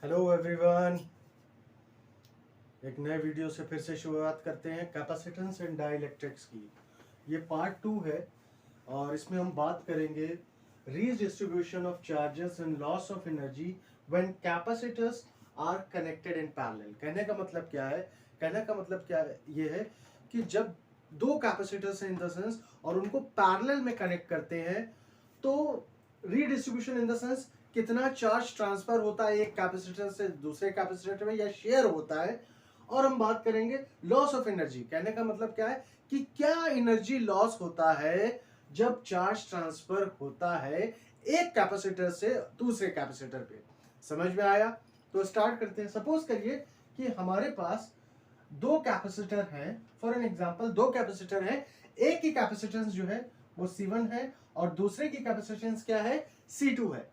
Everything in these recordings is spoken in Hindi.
हेलो एवरीवन, एक नए वीडियो से फिर से शुरुआत करते हैं कैपेसिटेंस एंड डाइलेक्ट्रिक्स की। ये पार्ट 2 है और इसमें हम बात करेंगे redistribution of charges and loss of energy when capacitors are connected in parallel. कहने का मतलब क्या है? ये है कि जब दो कैपेसिटर्स हैं इन द सेंस और उनको पैरेलल में कनेक्ट करते हैं तो रीडिस्ट्रीब्यूशन इन द सेंस कितना चार्ज ट्रांसफर होता है एक कैपेसिटर से दूसरे कैपेसिटर में या शेयर होता है। और हम बात करेंगे लॉस ऑफ एनर्जी। कहने का मतलब क्या है कि क्या एनर्जी लॉस होता है जब चार्ज ट्रांसफर होता है एक कैपेसिटर से दूसरे कैपेसिटर पे। समझ में आया? तो स्टार्ट करते हैं। सपोज करिए कि हमारे पास दो कैपेसिटर हैं। फॉर एन एग्जांपल दो कैपेसिटर हैं। एक की कैपेसिटेंस जो है वो C1 है और दूसरे की कैपेसिटेंस क्या है? C2 है।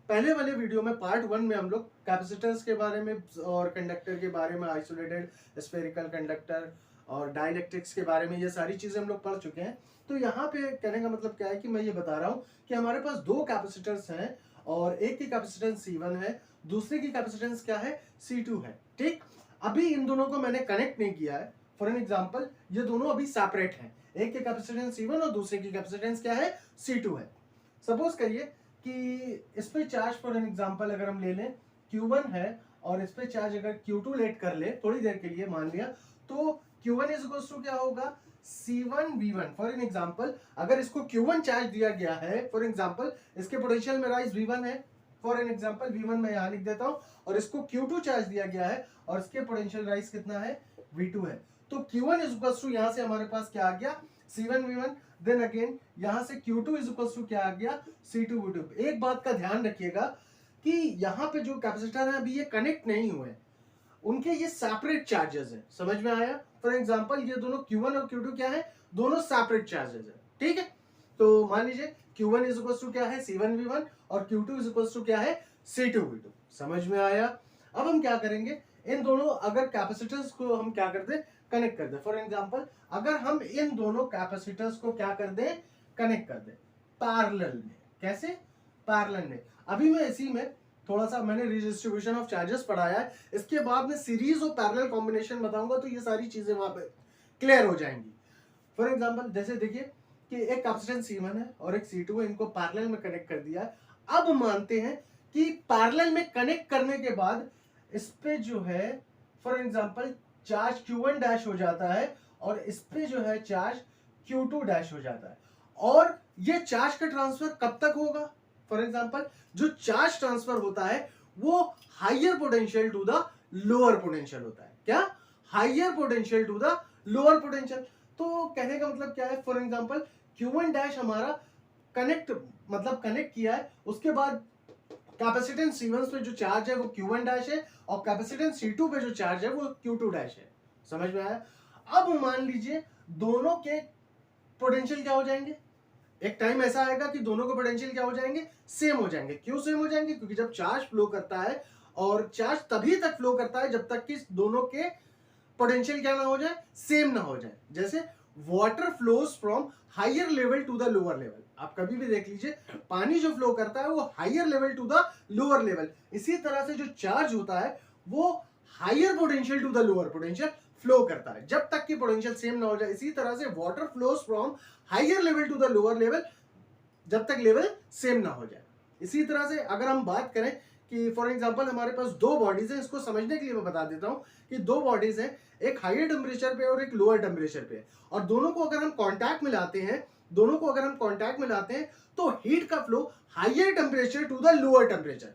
पहले वाले वीडियो में पार्ट 1 में हम लोग कैपेसिटर्स के बारे में और कंडक्टर के बारे में, आइसोलेटेड स्फेरिकल कंडक्टर और डाइलेक्ट्रिक्स के बारे में, ये सारी चीजें हम लोग पढ़ चुके हैं। तो यहाँ पे कहने का मतलब क्या है कि मैं ये बता रहा हूँ कि हमारे पास दो कैपेसिटर्स हैं और एक की कैपेसिटेंस C1 है, दूसरे की कैपेसिटेंस क्या है? C2 है। ठीक, अभी इन दोनों को मैंने कनेक्ट नहीं किया है। फॉर एन एग्जाम्पल ये दोनों अभी सेपरेट हैं। एक की कैपेसिटेंस C1 और दूसरे की कैपेसिटेंस क्या है? C2 है। सपोज करिए कि इस पे चार्ज फॉर एन एग्जांपल अगर हम ले लें Q1 है और इस पे चार्ज अगर Q2 लेट कर ले थोड़ी देर के लिए मान लिया, तो Q1 इज इक्वल्स टू क्या होगा? C1V1। फॉर एन एग्जांपल अगर इसको Q1 चार्ज दिया गया है, फॉर एग्जांपल इसके पोटेंशियल में राइज V1 है, फॉर एन एग्जांपल V1 मैं यहाँ लिख देता हूँ, और इसको Q2 चार्ज दिया गया है और इसके पोटेंशियल राइज कितना है? V2 है। तो Q1 इज इक्वल्स टू यहाँ से हमारे पास क्या आ गया? C1V1। देन अगेन यहां से Q2 इज इक्वल्स टू क्या आ गया? C2V2। एक बात का ध्यान रखिएगा कि यहाँ पे जो कैपेसिटर है अभी ये कनेक्ट नहीं हुए, उनके ये सेपरेट चार्जेस है। समझ में आया? फॉर एग्जांपल ये दोनों Q1 और Q2 क्या है? दोनों सेपरेट चार्जेस है। ठीक है, तो मान लीजिए Q1 इज इक्वल्स टू क्या है? C1V1 और Q2 इज इक्वल्स टू क्या है? C2V2। समझ में आया? अब हम क्या करेंगे, इन दोनों अगर कैपेसिटर्स को हम क्या कर दें? कनेक्ट कर दे। फॉर एग्जांपल अगर हम इन दोनों कैपेसिटर्स को क्या कर दें? कनेक्ट कर दे पैरेलल में। कैसे? पैरेलल में। अभी मैं इसी में थोड़ा सा मैंने रिडिस्ट्रीब्यूशन ऑफ चार्जेस पढ़ाया है, इसके बाद में सीरीज और पैरेलल कॉम्बिनेशन बताऊंगा तो ये सारी चीजें वहां पे क्लियर हो जाएंगी। फॉर एग्जांपल जैसे देखिए कि एक कैपेसिटेंस C1 है और एक C2 है, इनको पैरेलल में कनेक्ट कर दिया है। अब मानते हैं कि पैरेलल में कनेक्ट करने के बाद इस पे जो है for example charge Q1 dash हो जाता है और इस पे जो है चार्ज Q2 डैश हो जाता है। और ये चार्ज का ट्रांसफर कब तक होगा? फॉर एग्जांपल जो चार्ज ट्रांसफर होता है वो higher potential to the lower potential होता है। क्या? Higher potential to the lower potential. तो कहने का मतलब क्या है? फॉर एग्जांपल Q1 डैश हमारा कनेक्ट किया है, उसके बाद कैपेसिटेंस C1 पे जो चार्ज है वो Q1 डैश है और कैपेसिटेंस C2 पे जो चार्ज है वो Q2 डैश है। समझ में आया? अब मान लीजिए दोनों के पोटेंशियल क्या हो जाएंगे? एक टाइम ऐसा आएगा कि दोनों के पोटेंशियल क्या हो जाएंगे? सेम हो जाएंगे। क्यों सेम हो जाएंगे? क्योंकि जब चार्ज फ्लो करता है, और चार्ज तभी तक फ्लो करता है जब तक कि दोनों के पोटेंशियल क्या ना हो जाए? सेम ना हो जाए। जैसे water flows from higher level to the lower level. आप कभी भी देख लीजिए पानी जो फ्लो करता है वो higher level to the lower level. इसी तरह से जो चार्ज होता है वो higher potential to the lower potential flow करता है जब तक कि पोटेंशियल सेम ना हो जाए। इसी तरह से water flows from higher level to the lower level जब तक लेवल सेम ना हो जाए। इसी तरह से अगर हम बात करें कि फॉर एग्जांपल हमारे पास दो बॉडीज हैं, इसको समझने के लिए मैं बता देता हूं कि दो बॉडीज हैं, एक हायर टेम्परेचर पे और एक लोअर टेम्परेचर पे, और दोनों को अगर हम कांटेक्ट में लाते हैं तो हीट का flow higher temperature to the lower temperature,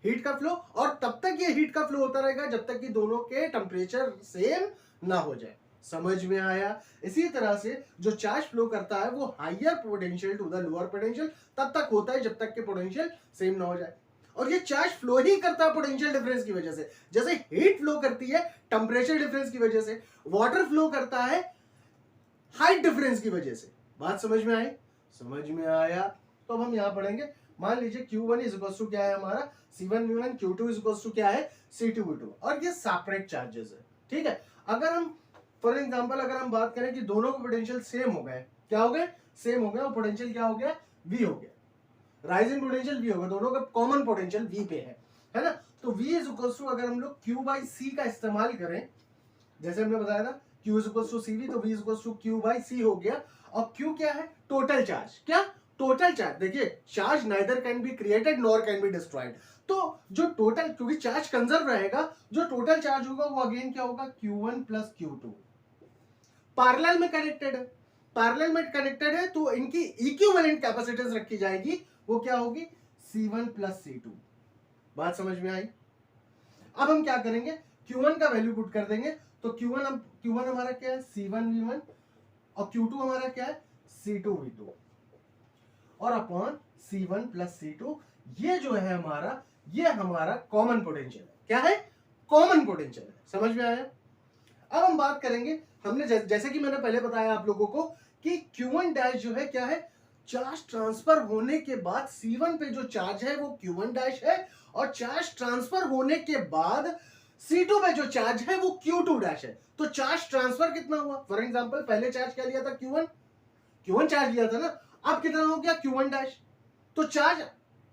heat का फ्लो, और तब तक ये हीट का फ्लो होता रहेगा जब तक कि दोनों के टेम्परेचर सेम ना हो जाए। समझ में आया? इसी तरह से जो चार्ज फ्लो करता है वो higher potential to the lower potential तब तक होता है जब तक कि पोटेंशियल सेम ना हो जाए। और ये चार्ज फ्लो ही करता है पोटेंशियल डिफरेंस की वजह से। जैसे हीट फ्लो करती है टेम्परेचर डिफरेंस की वजह से, वाटर फ्लो करता है हाइट डिफरेंस की वजह से। बात समझ में आई? समझ में आया? तो अब हम यहां पढ़ेंगे। मान लीजिए Q1 इज इक्वल टू क्या है हमारा? C1V1। Q2 is equal to क्या है? C2V2। और ये सेपरेट चार्जेस है। ठीक है, अगर हम फॉर एग्जांपल अगर हम बात करें कि दोनों के पोटेंशियल सेम हो गए, क्या हो गए? सेम हो गए, और पोटेंशियल क्या हो गया? V हो गया। राइजिंग पोटेंशियल V होगा, दोनों का कॉमन पोटेंशियल V पे है। है ना। तो V इज इक्वल टू अगर हम लोग Q बाई C का इस्तेमाल करें, जैसे हमने बताया था Q is equal to CV, तो V is equal to Q by C हो गया। और Q क्या है? Total charge. क्या? Total charge. देखिए चार्ज neither can be created nor can be destroyed. तो जो टोटल, क्योंकि चार्ज कंजर्व रहेगा, जो टोटल चार्ज होगा वो अगेन क्या होगा? Q1 plus Q2। पैरेलल में कनेक्टेड है, पैरेलल में कनेक्टेड है तो इनकी इक्विवेलेंट कैपेसिटेंस रखी जाएगी, वो क्या होगी? C1 plus C2। बात समझ में आई? अब हम क्या करेंगे? Q1 का वैल्यू पुट कर देंगे। तो Q1 हमारा क्या है? C1V1। और Q2 हमारा क्या है? C2V2। और अपॉन C1 प्लस C2, ये जो है हमारा, ये हमारा कॉमन पोटेंशियल है। क्या है? कॉमन पोटेंशियल है। समझ में आया? अब हम बात करेंगे, हमने जैसे कि मैंने पहले बताया आप लोगों को कि Q1 डैश जो है क्या है? चार्ज ट्रांसफर होने के बाद C1 पे जो चार्ज है वो Q1 डैश है, और चार्ज ट्रांसफर होने के बाद C2 पे जो चार्ज है वो Q2 डैश है। तो चार्ज ट्रांसफर कितना हुआ? फॉर एग्जांपल पहले चार्ज क्या लिया था? Q1 चार्ज लिया था ना। अब कितना हो गया? Q1 dash. तो चार्ज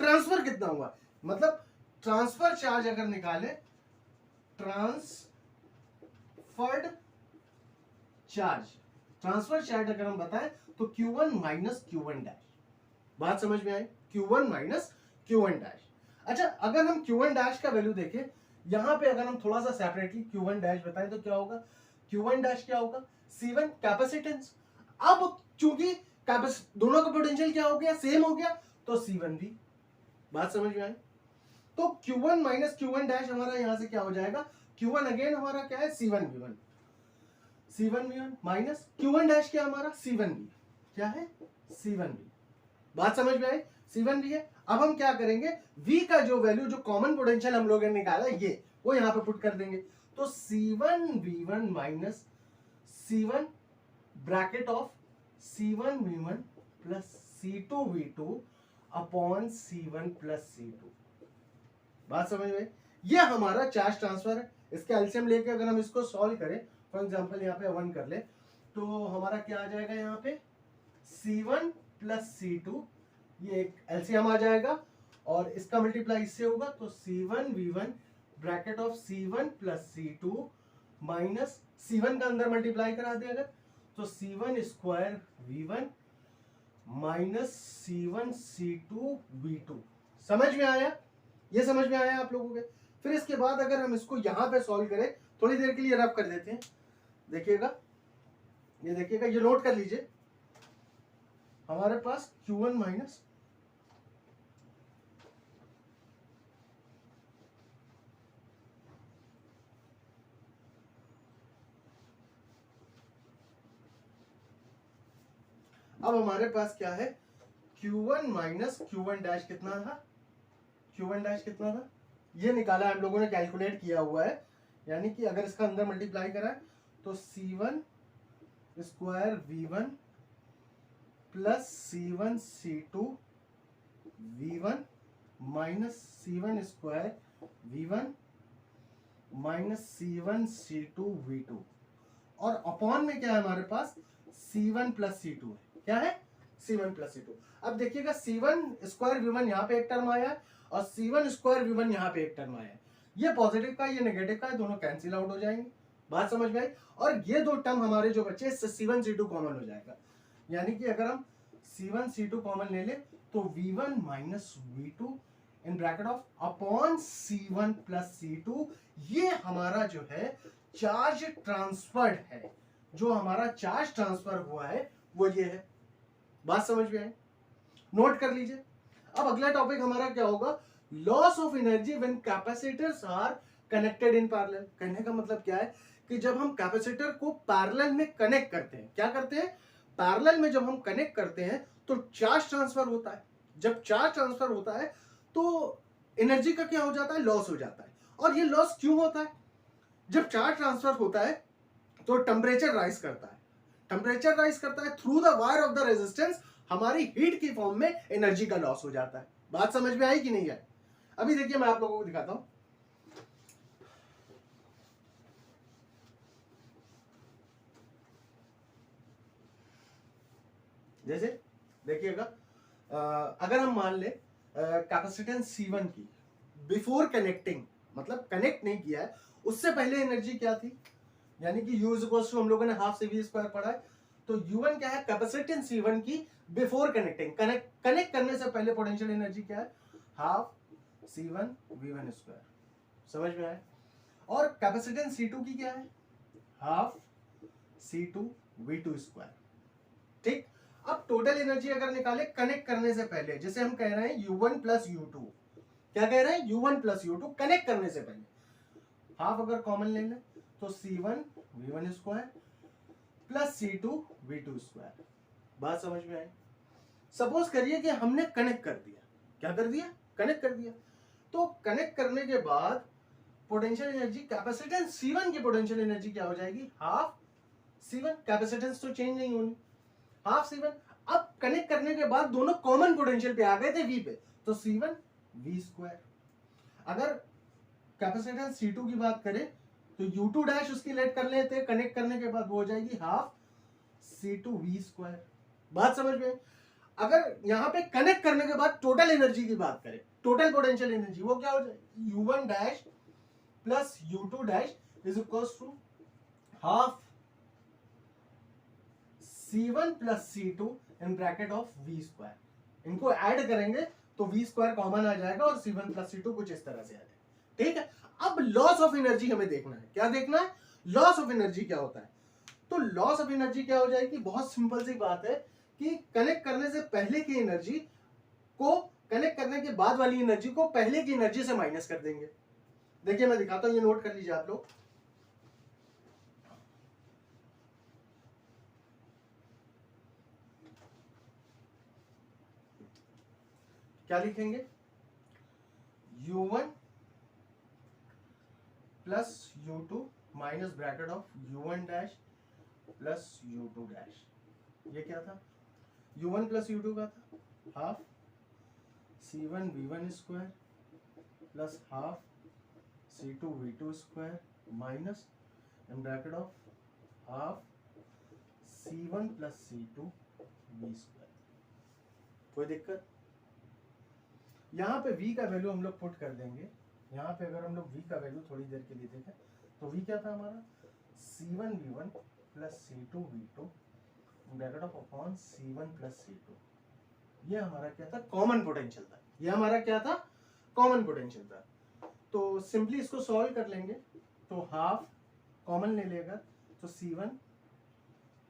ट्रांसफर कितना हुआ? मतलब ट्रांसफर चार्ज अगर निकाले, ट्रांसफर चार्ज अगर हम बताएं तो Q1 माइनस Q1 डैश। बात समझ में आई? Q1 minus Q1 dash. अच्छा, अगर हम Q1 डैश का वैल्यू देखें, यहां पे अगर हम थोड़ा सा सेपरेटली Q1 डैश बताएं तो क्या होगा? Q1 डैश क्या होगा? C1 capacitance. अब चूंकि दोनों का पोटेंशियल क्या हो गया? सेम हो गया, तो C1 भी। बात समझ में आई? तो Q1 माइनस Q1 डैश हमारा यहां से क्या हो जाएगा? Q1 अगेन हमारा क्या है? C1V1 माइनस Q1 डैश क्या हमारा? C1V। क्या है? C1V। बात समझ में आई? C1V है। अब हम क्या करेंगे? V का जो वैल्यू, जो कॉमन पोटेंशियल हम लोगों ने निकाला ये, वो यहां पे पुट कर देंगे। तो C1V1 minus C1 bracket of C1V1 plus C2V2 upon C1 plus C2। बात समझ में? ये हमारा चार्ज ट्रांसफर है। इसके एलसीएम लेके अगर हम इसको सॉल्व करें, फॉर एग्जांपल यहाँ पे 1 कर ले, तो हमारा क्या आ जाएगा? यहाँ पे C1 प्लस C2, ये एक एलसीएम आ जाएगा, और इसका मल्टीप्लाई इससे होगा, तो C1V1 bracket of C1 plus C2 minus C1 का अंदर मल्टीप्लाई करा दे अगर, तो C1 square V1 minus C1 C2 V2। समझ में आया? ये समझ में आया आप लोगों के? फिर इसके बाद अगर हम इसको यहां पे सॉल्व करें, थोड़ी देर के लिए रब कर देते हैं, देखिएगा, ये देखिएगा, ये नोट कर लीजिए। हमारे पास Q1 माइनस अब हमारे पास क्या है? Q1 माइनस Q1 डैश कितना था? Q1 डैश कितना था? ये निकाला हम लोगों ने, कैलकुलेट किया हुआ है। यानी कि अगर इसका अंदर मल्टीप्लाई करा तो C1 square V1 plus C1 C2 V1 minus C1 square V1 minus C1 C2 V2, और अपॉन में क्या है हमारे पास? C1 प्लस C2 है। क्या है? C1 plus C2। अब देखिएगा, C1 स्क्वायर V1 यहाँ पे एक टर्म आया है, और C1 स्क्वायर V1 यहाँ पे एक टर्म आया है। ये पॉजिटिव का, ये नेगेटिव का है, दोनों कैंसिल आउट हो जाएंगे। बात समझ में आई? और ये दो टर्म हमारे जो बच्चे, इससे C1 C2 कॉमन हो जाएगा। यानी कि अगर हम C1 C2 कॉमन ले ले, तो V1 minus V2 in bracket of upon C1 plus C2, ये हमारा जो है चार्ज ट्रांसफर्ड है। जो हमारा चार्ज ट्रांसफर हुआ है वो ये है। बात समझ में आई? नोट कर लीजिए। अब अगला टॉपिक हमारा क्या होगा? Loss of energy when capacitors are connected in parallel. कहने का मतलब क्या है कि जब हम कैपेसिटर को पैरेलल में कनेक्ट करते हैं, क्या करते हैं? पैरेलल में जब हम कनेक्ट करते हैं तो चार्ज ट्रांसफर होता है। जब चार्ज ट्रांसफर होता है तो एनर्जी का क्या हो जाता है? लॉस हो जाता है। और ये लॉस क्यों होता है? जब चार्ज ट्रांसफर होता है तो टेम्परेचर राइज करता है। टेम्परेचर राइज करता है, through the wire of the resistance हमारी हीट की फॉर्म में एनर्जी का लॉस हो जाता है। बात समझ में आई कि नहीं आई? अभी देखिए, मैं आप लोगों को दिखाता हूं। जैसे देखिएगा, अगर हम मान ले कैपेसिटेंस C1 की बिफोर कनेक्टिंग, मतलब कनेक्ट नहीं किया है, उससे पहले एनर्जी क्या थी, यानी कि U इक्वल्स टू हम लोगों ने हाफ CV स्क्वायर पढ़ा है, तो U1 क्या है, कैपेसिटेंस C1 की बिफोर कनेक्टिंग, कनेक्ट करने से पहले पोटेंशियल एनर्जी क्या है, हाफ C1 V1 स्क्वायर, समझ में आया। और कैपेसिटेंस C2 की क्या है, हाफ C2 V2 स्क्वायर, ठीक। अब टोटल एनर्जी अगर निकाले कनेक्ट करने से पहले, जैसे हम कह रहे हैं U1 प्लस U2, क्या कह रहे हैं, U1 प्लस U2 कनेक्ट करने से पहले, हाफ अगर कॉमन ले लें तो C1 V1 square plus C2 V2 square, बात समझ में आई। सपोज करिए कि हमने कनेक्ट कर दिया, क्या कर दिया, कनेक्ट कर दिया, तो कनेक्ट करने के बाद पोटेंशियल एनर्जी, कैपेसिटेंस C1 की पोटेंशियल एनर्जी क्या हो जाएगी, हाफ C1, कैपेसिटेंस तो चेंज नहीं होनी, हाफ C1। अब कनेक्ट करने के बाद दोनों कॉमन पोटेंशियल पे आ गए थे V पे, तो C1 V स्क्वायर। अगर कैपेसिटेंस C2 की बात करें तो U2 डैश उसकी लेट कर लेते, कनेक्ट करने के बाद वो हो जाएगी हाफ C2 V स्क्वायर, बात समझ में। अगर यहाँ पे कनेक्ट करने के बाद टोटल एनर्जी की बात करें, टोटल पोटेंशियल एनर्जी, वो क्या हो जाएगी, U1 dash plus U2 dash is equals to half C1 plus C2 in bracket of V square. इनको ऐड करेंगे तो V स्क्वायर कॉमन आ जाएगा और C1 प्लस C2 कुछ इस तरह से आ जाएगा, ठीक है। अब लॉस ऑफ एनर्जी हमें देखना है, क्या देखना है, लॉस ऑफ एनर्जी क्या होता है। तो लॉस ऑफ एनर्जी क्या हो जाएगी, बहुत सिंपल सी बात है कि कनेक्ट करने से पहले की एनर्जी को कनेक्ट करने के बाद वाली एनर्जी को पहले की एनर्जी से माइनस कर देंगे। देखिए मैं दिखाता हूं, ये नोट कर लीजिए आप लोग। क्या लिखेंगे, U1 plus U2 minus bracket of U1 dash plus U2 dash, ये क्या था, U1 प्लस U2 का था half C1 V1 square plus half C2 V2 square minus in bracket of half C1 plus C2 V square. कोई दिक्कत, यहाँ पे V का वैल्यू हम लोग पुट कर देंगे। यहाँ पे अगर हम लोग V का वैल्यू थोड़ी देर के लिए देखें तो V क्या था हमारा, C1 V1 plus C2 V2 bracket of upon C1 plus C2, ये हमारा क्या था, कॉमन पोटेंशियल था, ये हमारा क्या था, कॉमन पोटेंशियल था। तो सिंपली इसको सॉल्व कर लेंगे, तो हाफ कॉमन ले लेगा तो C1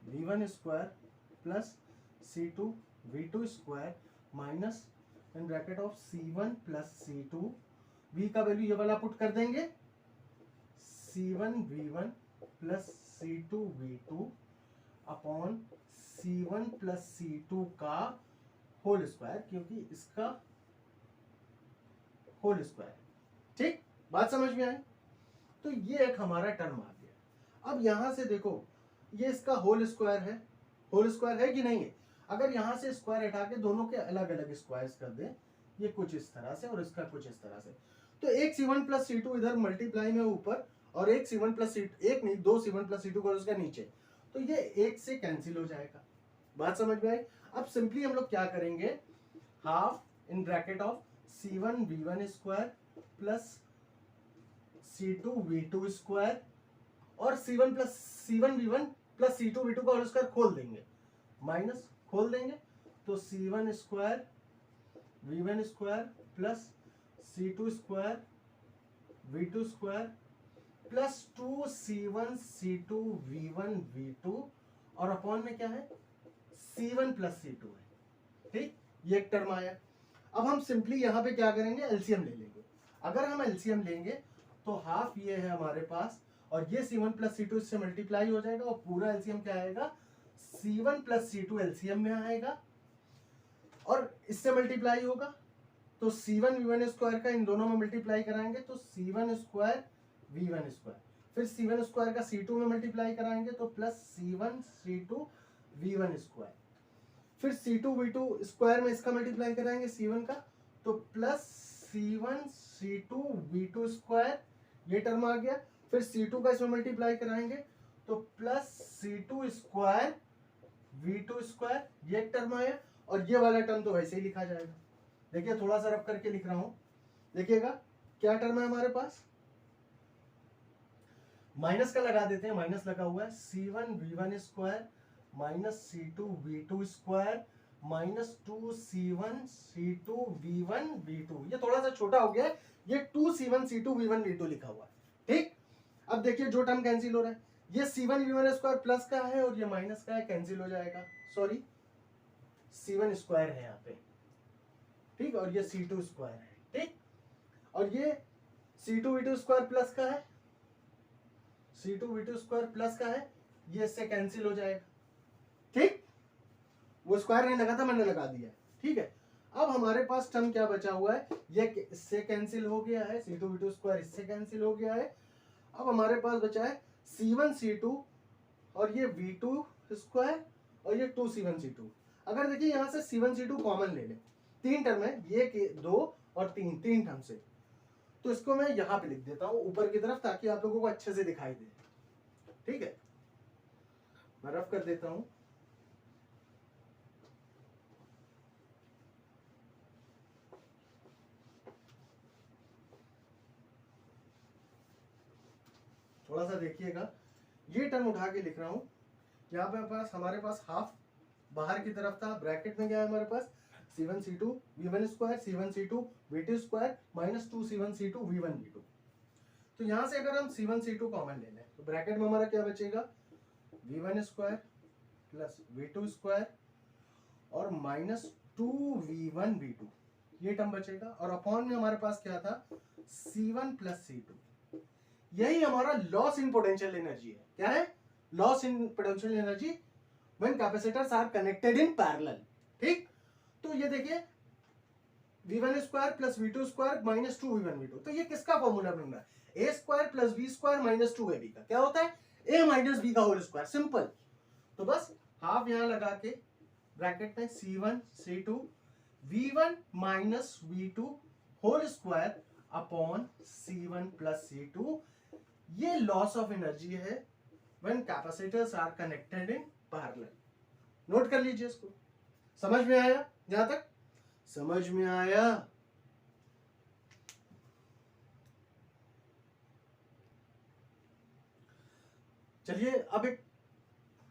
V1 square plus C2 V2 square minus in bracket of C1 plus C2, V का वैल्यू ये वाला पुट कर देंगे, C1 V1 plus C2 V2 upon C1 plus C2 का होल स्क्वायर, क्योंकि इसका होल स्क्वायर, ठीक, बात समझ में आई। तो ये एक हमारा टर्म आ गया। अब यहां से देखो, ये इसका होल स्क्वायर है, होल स्क्वायर है कि नहीं है, अगर यहां से स्क्वायर हटा के दोनों के अलग अलग स्क्वायर्स कर दें, ये कुछ इस तरह से और इसका कुछ इस तरह से, तो एक C1 प्लस C2 इधर मल्टीप्लाई में ऊपर और एक C1 प्लस C2, एक नहीं दो C1 प्लस C2 कर उसका नीचे, तो ये एक से कैंसिल हो जाएगा, बात समझ में आई। अब सिंपली हम लोग क्या करेंगे, half in bracket of C1 V1 square plus C2 V2 square और C1 V1 plus C2 V2 का होल स्क्वायर खोल देंगे, माइनस खोल देंगे, तो C1 square V1 square plus C2 square V2 square plus 2C1 C2 V1 V2 और अपॉन में क्या है, C1 प्लस C2 है, ठीक, ये एक टर्म आया। अब हम सिंपली यहाँ पे क्या करेंगे, एलसीएम ले लेंगे। अगर हम एलसीएम लेंगे तो हाफ ये है हमारे पास और ये C1 प्लस C2 इससे मल्टीप्लाई हो जाएगा और पूरा एलसीएम क्या आएगा, C1 प्लस C2 एलसीएम में आएगा और इससे मल्टीप्लाई होगा तो C1 V1 स्क्वायर का इन दोनों में मल्टीप्लाई कराएंगे तो C1 स्क्वायर V1 स्क्वायर, फिर C1 स्क्वायर का C2 में मल्टीप्लाई कराएंगे तो plus C1 C2 V1 square, फिर C2 V2 स्क्वायर में इसका मल्टीप्लाई कराएंगे C1 का तो plus C1 C2 V2 square, ये टर्म आ गया, फिर C2 का इसमें मल्टीप्लाई कराएंगे तो plus C2 square V2 square, ये एक टर्म आया और ये वाला टर्म तो वैसे ही लिखा जाएगा। देखिए थोड़ा सा रफ करके लिख रहा हूं, देखिएगा क्या टर्म है हमारे पास, माइनस का लगा देते हैं, माइनस लगा हुआ है, C1V1 square minus C2V2 square minus 2C1C2V1V2। ये थोड़ा सा छोटा हो गया है, ये 2C1C2V1V2 लिखा हुआ है। ठीक, अब देखिए जो टर्म कैंसिल हो रहा है, ये C1V1 स्क्वायर प्लस का है और ये माइनस का है, कैंसिल हो जाएगा, सॉरी C1 स्क्वायर है यहाँ पे, ठीक, और ये C2 स्क्वायर है, ठीक, और ये C2V2 स्क्वायर प्लस का है, C2V2 स्क्वायर प्लस का है, ये इससे कैंसिल हो जाएगा, ठीक, वो स्क्वायर नहीं लगा था, मैंने लगा दिया, ठीक है। अब हमारे पास टर्म क्या बचा हुआ है, ये इससे कैंसिल हो गया है, C2V2 स्क्वायर इससे कैंसिल हो गया है। अब हमारे पास बचा है C1C2 और ये V2 स्क्वायर और ये 2C1C2। अगर देखिए यहाँ से C1C2 कॉमन ले लें, तीन टर्म है, ये दो और तीन, तीन टर्म से, तो इसको मैं यहाँ पे लिख देता हूँ ऊपर की तरफ, ताकि आप लोगों को अच्छे से दिखाई दे, ठीक है। मैं रफ कर देता हूँ, थोड़ा सा देखिएगा, ये टर्म उठा के लिख रहा हूँ। यहाँ पे पास हमारे पास हाफ बाहर की तरफ था, ब्रैकेट में क्या है हमारे पास, C1C2V1 square C1C2V2 square minus 2C1C2V1V2। तो यहाँ से अगर हम C1C2 कॉमन ले लें तो ब्रैकेट में हमारा क्या बचेगा, V1 square plus V2 square और माइनस 2V1V2, ये टर्म बचेगा, और अपॉन में हमारे पास क्या था, C1 प्लस C2। यही हमारा लॉस इन पोटेंशियल एनर्जी है। क्या है, loss in potential energy when capacitors are connected in parallel, ठीक। तो ये देखिए V1 square plus V2 square minus 2V1V2, तो ये किसका फॉर्मूला बन रहा है, A square plus B square minus 2AB का, क्या होता है, A माइनस B का होल स्क्वायर, सिंपल। तो बस हाफ यहां लगा के ब्रैकेट में C1 C2 V1 minus V2 whole square upon C1 plus C2, ये लॉस ऑफ एनर्जी है when capacitors are connected in parallel. Note कर लीजिए इसको, समझ में आया, यहां तक समझ में आया। चलिए अब एक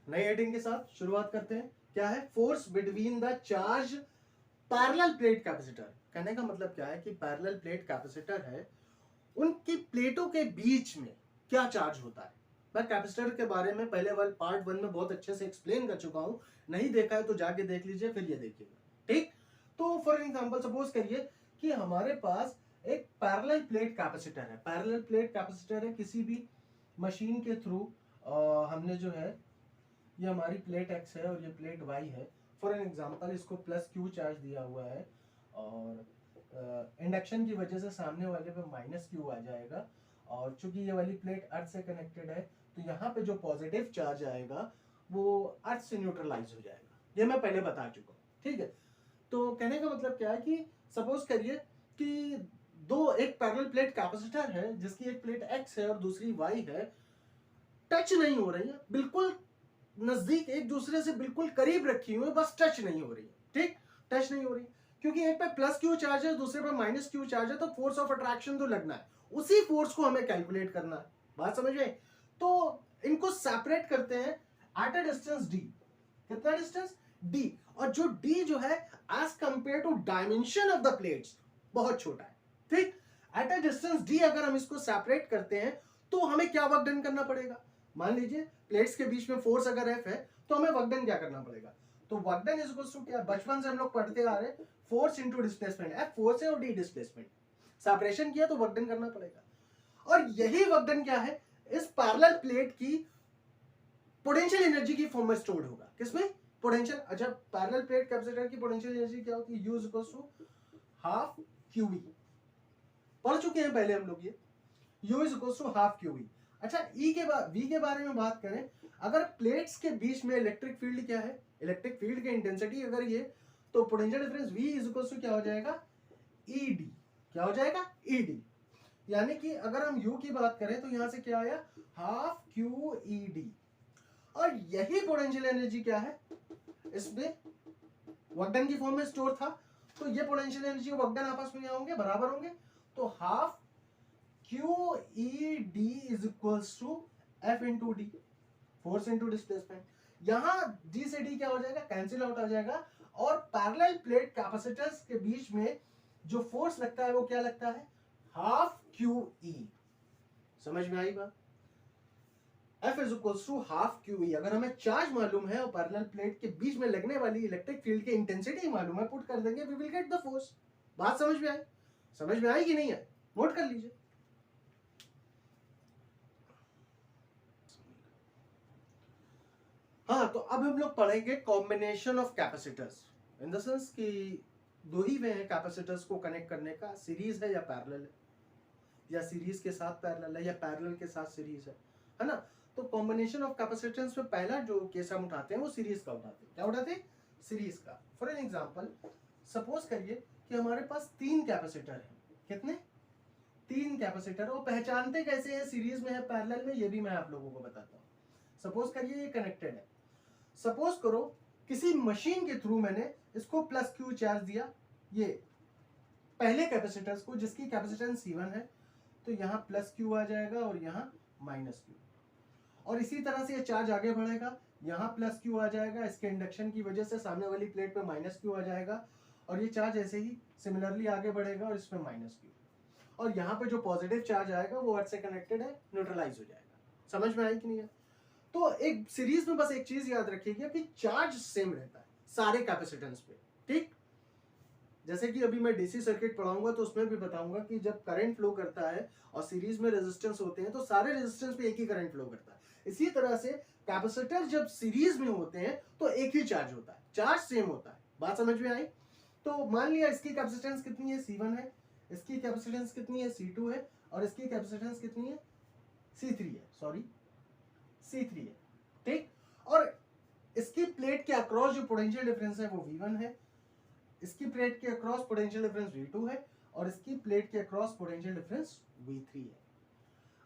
नई हेडिंग के साथ शुरुआत करते हैं। क्या है, force between the charge parallel plate capacitor. कहने का मतलब क्या है कि पैरेलल प्लेट कैपेसिटर है, उनकी प्लेटों के बीच में क्या चार्ज होता है। मैं कैपेसिटर के बारे में पहले वाले पार्ट 1 में बहुत अच्छे से एक्सप्लेन कर चुका हूं, नहीं देखा है तो जाके देख लीजिए, फिर ये देखिएगा, ठीक। तो फॉर एग्जांपल सपोज करिए कि हमारे पास एक पैरेलल प्लेट कैपेसिटर है, पैरेलल प्लेट कैपेसिटर है, किसी भी मशीन के थ्रू हमने जो है, ये हमारी प्लेट X है और ये प्लेट Y है, फॉर एन एग्जांपल इसको प्लस Q चार्ज दिया हुआ है और इंडक्शन की वजह से सामने वाले पे माइनस Q आ जाएगा, और चूंकि ये वाली प्लेट अर्थ से कनेक्टेड है तो यहाँ पे जो पॉजिटिव चार्ज आएगा वो अर्थ से न्यूट्रलाइज हो जाएगा, ये मैं पहले बता चुका हूँ, ठीक है। तो कहने का मतलब क्या है कि सपोज करिए कि एक पैरेलल प्लेट कैपेसिटर है जिसकी एक प्लेट X है और दूसरी Y है, टच नहीं हो रही है, बिल्कुल नजदीक एक दूसरे से बिल्कुल करीब रखी हुई है, बस टच नहीं हो रही है, ठीक, टच नहीं हो रही, क्योंकि एक पे प्लस Q चार्ज है दूसरे पे माइनस Q चार्ज है, तो फोर्स ऑफ अट्रैक्शन तो लगना है, उसी फोर्स को हमें कैलकुलेट करना है, बात समझ गए। तो इनको सेपरेट करते हैं एट अ डिस्टेंस D, कितना डिस्टेंस D, और जो D जो है as compare to dimension of the plates बहुत छोटा है, ठीक। एट अ डिस्टेंस D अगर हम इसको सेपरेट करते हैं तो हमें क्या वर्क डन करना पड़ेगा, मान लीजिए प्लेट्स के बीच में फोर्स अगर F है तो हमें वर्क डन क्या करना पड़ेगा, तो work done is equals to क्या, बचपन से हम लोग पढ़ते आ रहे हैं, force into displacement, F force है और D डिस्प्लेसमेंट, सेपरेशन किया तो वर्क डन करना पड़ेगा, और यही वर्क डन क्या है, इस पैरेलल प्लेट की पोटेंशियल एनर्जी की फॉर्म में स्टोर्ड होगा, किसमें, पोटेंशियल। अच्छा, पैरेलल प्लेट कैपेसिटर की पोटेंशियल एनर्जी क्या होती है, U is equals to half QE, पढ़ चुके हैं पहले हम लोग ये, U is equals to half QE। अच्छा, V के बारे में बात करें, अगर प्लेट्स के बीच में इलेक्ट्रिक फील्ड क्या है, इलेक्ट्रिक फील्ड की इंटेंसिटी अगर ये, तो potential difference V is equals to क्या हो जाएगा, ED, क्या हो जाएगा, ED, यानी कि अगर हम U की बात करें तो यहां से क्या आया, हाफ QED, और यही पोटेंशियल एनर्जी क्या है, इसमें वर्क डन की फॉर्म में स्टोर था, तो ये पोटेंशियल एनर्जी और वर्क डन आपस में क्या होंगे, बराबर होंगे, तो half Q E D is equals to F into D, force into displacement. यहां डी से डी क्या हो जाएगा, कैंसिल आउट हो जाएगा, और पैरेलल प्लेट कैपेसिटर्स के बीच में जो फोर्स लगता है वो क्या लगता है, हाफ क्यू ई। समझ में आई बात? F is equals to half Q E. अगर हमें चार्ज मालूम है और पैरेलल प्लेट के बीच में लगने वाली इलेक्ट्रिक फील्ड की इंटेंसिटी मालूम है, पुट कर देंगे, we will get the force. बात समझ में आई? समझ में आई कि नहीं आई? नोट कर लीजिए। हाँ, तो अब हम लोग पढ़ेंगे combination of capacitors, in the sense कि दो ही वे हैं कैपेसिटर्स को कनेक्ट करने का, सीरीज है या पैरेलल है, या सीरीज के साथ पैरेलल है, या पैरेलल के साथ सीरीज है ना। तो कॉम्बिनेशन ऑफ कैपेसिटेंस में पहला जो केस हम उठाते हैं वो सीरीज का उठाते हैं। क्या उठाते हैं? सीरीज का। फॉर एन एग्जांपल, सपोज करिए कि हमारे पास 3 कैपेसिटर हैं। कितने? 3 कैपेसिटर। वो पहचानते कैसे हैं सीरीज में है पैरेलल में, ये भी मैं आप लोगों को बताता हूँ। सपोज करिए ये कनेक्टेड है। सपोज करो किसी मशीन के थ्रू मैंने इसको प्लस क्यू चार्ज दिया, ये पहले कैपेसिटर्स को, जिसकी कैपेसिटेंस C1 है, तो यहाँ प्लस क्यू आ जाएगा और यहाँ माइनस क्यू। और इसी तरह से ये चार्ज आगे बढ़ेगा, यहाँ प्लस क्यू आ जाएगा, इसके इंडक्शन की वजह से सामने वाली प्लेट पे माइनस क्यू आ जाएगा, और ये चार्ज ऐसे ही सिमिलरली आगे बढ़ेगा और इसमें माइनस क्यू, और यहाँ पे जो पॉजिटिव चार्ज आएगा वो अर्थ से कनेक्टेड है, न्यूट्रलाइज हो जाएगा। समझ में आई कि नहीं है? तो एक सीरीज में बस एक चीज याद रखिएगा कि चार्ज सेम रहता है सारे कैपेसिटेंस पे, ठीक? जैसे कि अभी मैं डीसी सर्किट पढ़ाऊंगा तो उसमें भी बताऊंगा कि जब करंट फ्लो करता है और सीरीज में रेजिस्टेंस होते हैं तो सारे रेजिस्टेंस पे एक ही करंट फ्लो करता है। इसी तरह से कैपेसिटर जब सीरीज में होते हैं तो एक ही चार्ज होता है, चार्ज सेम होता है। बात समझ में आई? तो मान लिया इसकी कैपेसिटेंस कितनी है, C1 है, इसकी कैपेसिटेंस कितनी है, C2 है, और इसकी कैपेसिटेंस कितनी है, C3 है, सॉरी C3 है, ठीक? और इसकी प्लेट के अक्रॉस जो पोटेंशियल डिफरेंस है वो V1 है, इसकी प्लेट के अक्रॉस पोटेंशियल डिफरेंस V2 है, और इसकी प्लेट के अक्रॉस पोटेंशियल डिफरेंस V3 है।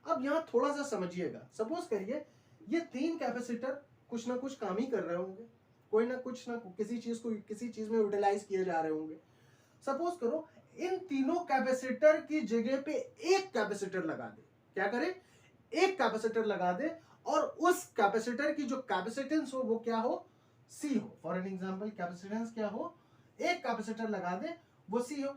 अब यहां थोड़ा सा समझिएगा। सपोज करिए ये 3 कैपेसिटर कुछ ना कुछ काम ही कर रहे होंगे, कोई ना कुछ ना किसी चीज को किसी चीज में यूटिलाइज किए जा रहे होंगे। सपोज करो इन तीनों कैपेसिटर की जगह पे एक कैपेसिटर लगा दे। क्या करे? एक कैपेसिटर लगा दे, और उस कैपेसिटर की जो कैपेसिटेंस हो वो क्या हो, C हो। फॉर एन एग्जांपल कैपेसिटेंस क्या हो, एक कैपेसिटर लगा दे, वो C हो।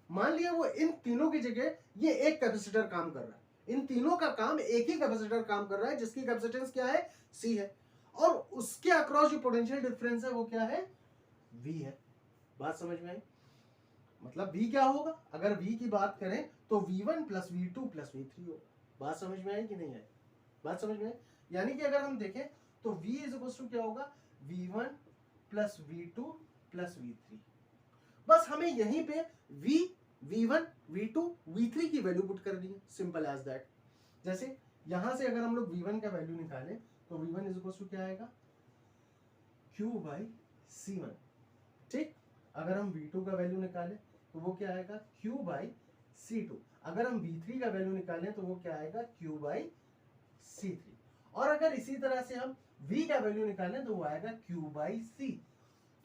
मान लिया वो इन तीनों की जगह ये एक कैपेसिटर काम कर रहा है, इन तीनों का काम एक ही कैपेसिटर काम कर रहा है जिसकी कैपेसिटेंस क्या है, C है, और उसके अक्रॉस जो पोटेंशियल डिफरेंस है वो क्या है, V है। बात समझ में आई? मतलब V क्या होगा, अगर V की बात करें तो V1 plus V2 plus V3 होगा। बात समझ में आई कि नहीं आई? बात समझ में आई? यानी कि अगर हम देखें तो V इज इक्वल टू क्या होगा, V1 plus V2 plus V3। बस हमें यहीं पे V1 V2 V3 की वैल्यू पुट करनी है, सिंपल एज दैट। जैसे यहां से अगर हम लोग V1 का वैल्यू निकालें तो V1 इज इक्वल टू क्या आएगा, Q बाई C1, ठीक? अगर हम V2 का वैल्यू निकालें तो वो क्या आएगा, Q बाई C2। अगर हम V3 का वैल्यू निकालें तो वो क्या आएगा, Q बाई C3। और अगर इसी तरह से हम V का वैल्यू निकालें तो वो आएगा Q बाई C।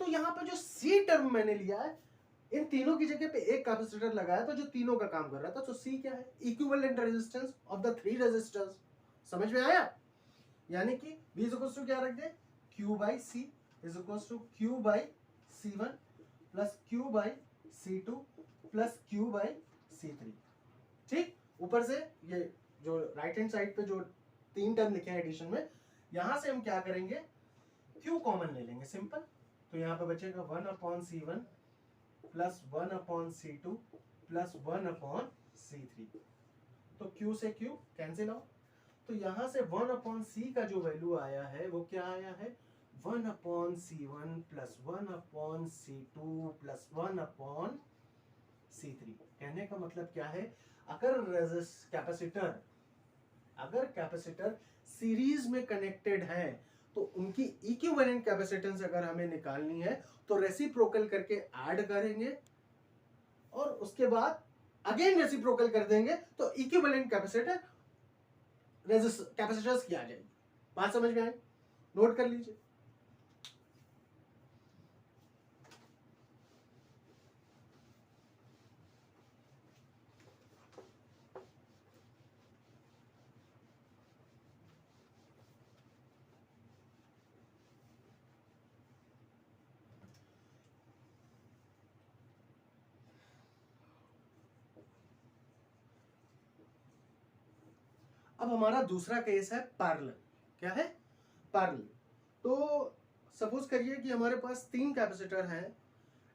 तो यहाँ पे जो C टर्म मैंने लिया है, इन तीनों की जगह पे एक कैपेसिटर लगाया तो जो तीनों का काम कर रहा था, तो C क्या है, equivalent resistance of the 3 resistors. समझ में आया? यानी कि V इज इक्वल टू क्या रख दे, Q by C is equal to Q by C1 plus Q by C2 plus Q by C3, ठीक? ऊपर से ये जो राइट हैंड साइड पे जो 3 टर्म लिखे हैं एडिशन में, यहां से हम क्या करेंगे, Q कॉमन ले लेंगे, सिंपल। तो यहाँ पे बचेगा 1/C1 plus 1/C2 plus 1/C3। तो Q से Q कैंसिल आउट। तो यहां से 1/C का जो वैल्यू आया है वो क्या आया है, 1/C1 plus 1/C2 plus 1/C3। कहने का मतलब क्या है, अगर कैपेसिटर सीरीज में कनेक्टेड है तो उनकी इक्विवेलेंट कैपेसिटेंस अगर हमें निकालनी है तो रेसिप्रोकल करके ऐड करेंगे, और उसके बाद अगेन रेसिप्रोकल कर देंगे तो इक्विवेलेंट कैपेसिटर्स की आ जाएगी। बात समझ में आई? नोट कर लीजिए। अब हमारा दूसरा केस है पैरेलल। क्या है? पैरेलल। तो सपोज करिए कि हमारे पास 3 कैपेसिटर हैं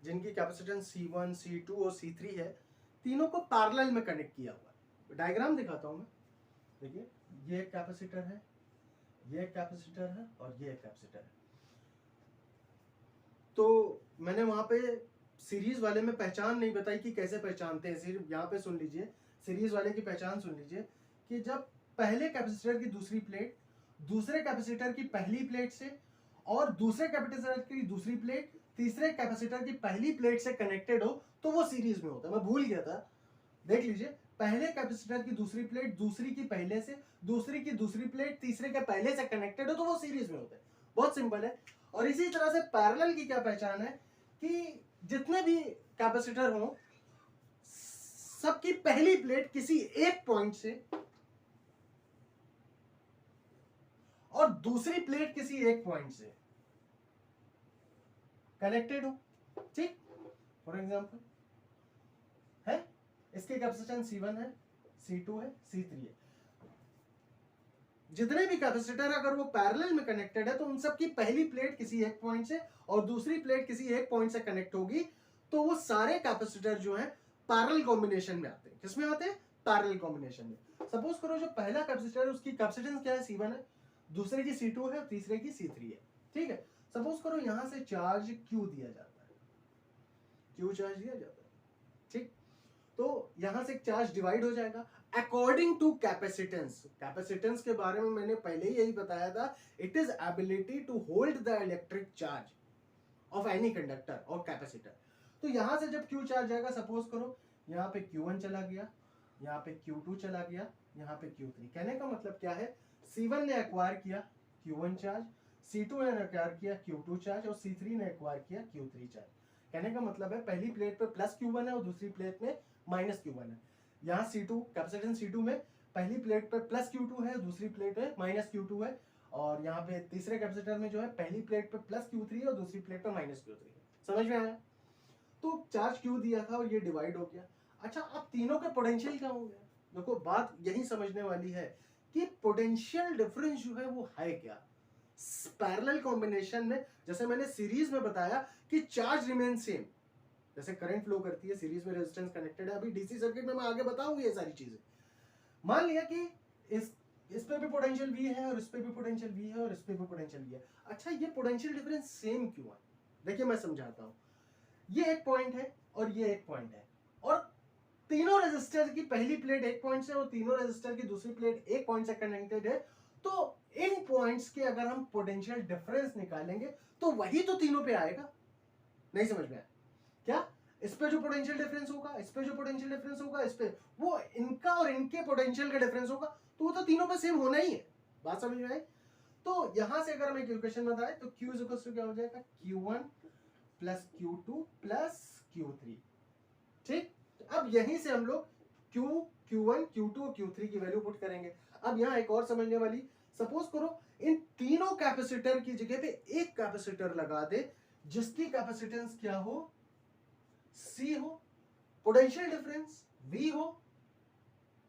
जिनकी कैपेसिटेंस C1, C2 और C3 है, तीनों को पैरेलल में कनेक्ट किया हुआ है। डायग्राम दिखाता हूं मैं। देखिए, ये एक कैपेसिटर है, ये एक कैपेसिटर है और ये एक कैपेसिटर है। तो मैंने वहां पे सीरीज वाले में पहचान नहीं बताई कि कैसे पहचानते हैं। सिर्फ यहाँ पे सुन लीजिए, सीरीज वाले की पहचान सुन लीजिए कि जब पहले कैपेसिटर की दूसरी प्लेट दूसरे कैपेसिटर की पहली प्लेट से और दूसरे कैपेसिटर की दूसरी प्लेट तीसरे कैपेसिटर की पहली प्लेट से कनेक्टेड हो तो वो सीरीज में होता है। मैं भूल गया था, देख लीजिए, पहले कैपेसिटर की दूसरी प्लेट दूसरी की पहले से, दूसरी की दूसरी प्लेट तीसरे के पहले से कनेक्टेड हो तो वो सीरीज में होता है। बहुत सिंपल है। और इसी तरह से पैरेलल की क्या पहचान है कि जितने भी कैपेसिटर हो सबकी पहली प्लेट किसी एक पॉइंट से और दूसरी प्लेट किसी एक पॉइंट से कनेक्टेड हो। ठीक, फॉर एग्जांपल है, इसकी कैपेसिटेंस C1 है, C2 है, C3 है। जितने भी कैपेसिटर अगर वो पैरेलल में कनेक्टेड है तो उन सब की पहली प्लेट किसी एक पॉइंट से और दूसरी प्लेट किसी एक पॉइंट से कनेक्ट होगी, तो वो सारे कैपेसिटर जो हैं पैरेलल कॉम्बिनेशन में आते हैं। किसमें आते हैं? पैरेलल कॉम्बिनेशन में। सपोज करो जो पहला कैपेसिटर है उसकी कैपेसिटेंस क्या है? C1 है, दूसरे की C2 है, तीसरे की C3 है। ठीक है, सपोज करो यहां से चार्ज Q दिया जाता है, Q चार्ज दिया जाता है। ठीक, तो यहां से चार्ज डिवाइड हो जाएगा अकॉर्डिंग टू कैपेसिटेंस। कैपेसिटेंस के बारे में मैंने पहले ही यही बताया था, it is ability to hold the electric charge of any conductor और कैपेसिटर। तो यहां से जब Q चार्ज आएगा, सपोज करो यहाँ पे Q1 चला गया, यहाँ पे Q2 चला गया, यहाँ पे Q3। कहने का मतलब क्या है? C1 ने एक्वायर किया Q1 चार्ज, C2 ने एक्वायर किया Q2 चार्ज और C3 ने एक्वायर किया Q3 चार्ज। कहने का मतलब है पहली प्लेट पे प्लस Q1 है और दूसरी प्लेट में माइनस Q1 है। यहाँ C2 कैपेसिटेंस C2 में पहली प्लेट पे प्लस Q2 है, दूसरी प्लेट में माइनस Q2 है। और यहाँ पे तीसरे कैपेसिटर में जो है पहली प्लेट पे प्लस Q3 है और दूसरी प्लेट पे माइनस Q3 है। समझ में आया? तो चार्ज Q दिया था और ये डिवाइड हो गया। अच्छा, अब तीनों के पोटेंशियल क्या होंगे? देखो, बात यही समझने वाली है कि पोटेंशियल डिफरेंस जो है वो है क्या पैरेलल कॉम्बिनेशन में। जैसे मैंने सीरीज में बताया कि चार्ज रिमेन सेम, जैसे करंट फ्लो करती है, सीरीज में रेजिस्टेंस कनेक्टेड है। अभी डीसी सर्किट में मैं आगे बताऊंगी ये सारी चीजें। मान लिया कि इस पे भी पोटेंशियल V है और इस पे भी पोटेंशियल V है और इस पे भी पोटेंशियल V है। अच्छा, ये पोटेंशियल डिफरेंस सेम क्यों है? देखिए, मैं समझाता हूं। ये एक पॉइंट है और ये एक पॉइंट है और तीनों रेजिस्टर की पहली प्लेट एक पॉइंट से और तीनों रेजिस्टर की दूसरी प्लेट एक पॉइंट से कनेक्टेड है। तो इन पॉइंट्स के अगर हम पोटेंशियल डिफरेंस निकालेंगे तो वही तो तीनों पे आएगा। नहीं समझ में आया क्या? इस पे जो पोटेंशियल डिफरेंस होगा, इस पे जो पोटेंशियल डिफरेंस होगा, इस पे वो इनका और इनके पोटेंशियल का डिफरेंस होगा, तो वो तो तीनों पे सेम होना ही है। बात समझ में आई? तो यहां से अगर हम एक इक्वेशन बताएं तो Q इज इक्वल टू क्या हो जाएगा? Q1 plus Q2 plus Q3। ठीक, अब यहीं से हम लोग Q1, Q2 और Q3 की वैल्यू पुट करेंगे। अब यहां एक और समझने वाली, सपोज करो इन तीनों कैपेसिटर की जगह पे एक कैपेसिटर लगा दे जिसकी कैपेसिटेंस क्या हो? C हो, पोटेंशियल डिफरेंस V हो,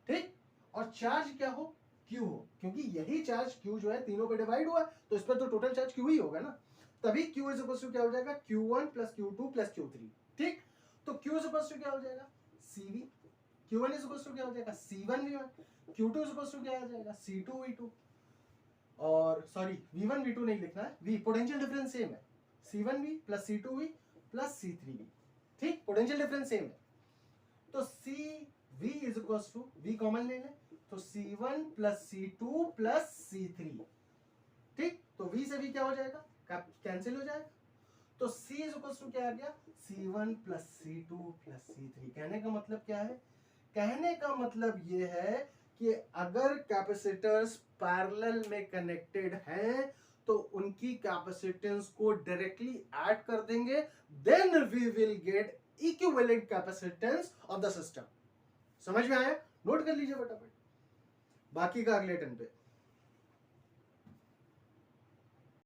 ठीक, और चार्ज क्या हो? Q हो। क्योंकि यही चार्ज Q जो है तीनों पे डिवाइड हुआ है तो इस पर तो टोटल चार्ज Q ही होगा ना। तभी Q इज इक्वल टू क्या हो जाएगा? Q1 plus Q2 plus Q3। ठीक, तो Q इज इक्वल टू क्या हो जाएगा? CV। Q1 is equal to क्या हो जाएगा? C1V1। Q2 is equal to क्या हो जाएगा? C2V2। और सॉरी, V1 V2 नहीं लिखना है, V पोटेंशियल डिफरेंस सेम है, C1V plus C2V plus C3V। ठीक, पोटेंशियल डिफरेंस सेम है। तो CV is equal to, V common ले लें तो C1 plus C2 plus C3। ठीक, तो V से V क्या हो जाएगा? कैंसिल हो जाएगा। तो C इज इक्वल टू क्या आ गया? C1 plus C2 plus C3। कहने का मतलब क्या है? कहने का मतलब ये है कि अगर कैपेसिटर्स पैरेलल में कनेक्टेड हैं तो उनकी कैपेसिटेंस को डायरेक्टली ऐड कर देंगे, then we will get equivalent capacitance of the system. समझ में आया? नोट कर लीजिए फटाफट, बाकी का अगले टर्न पे।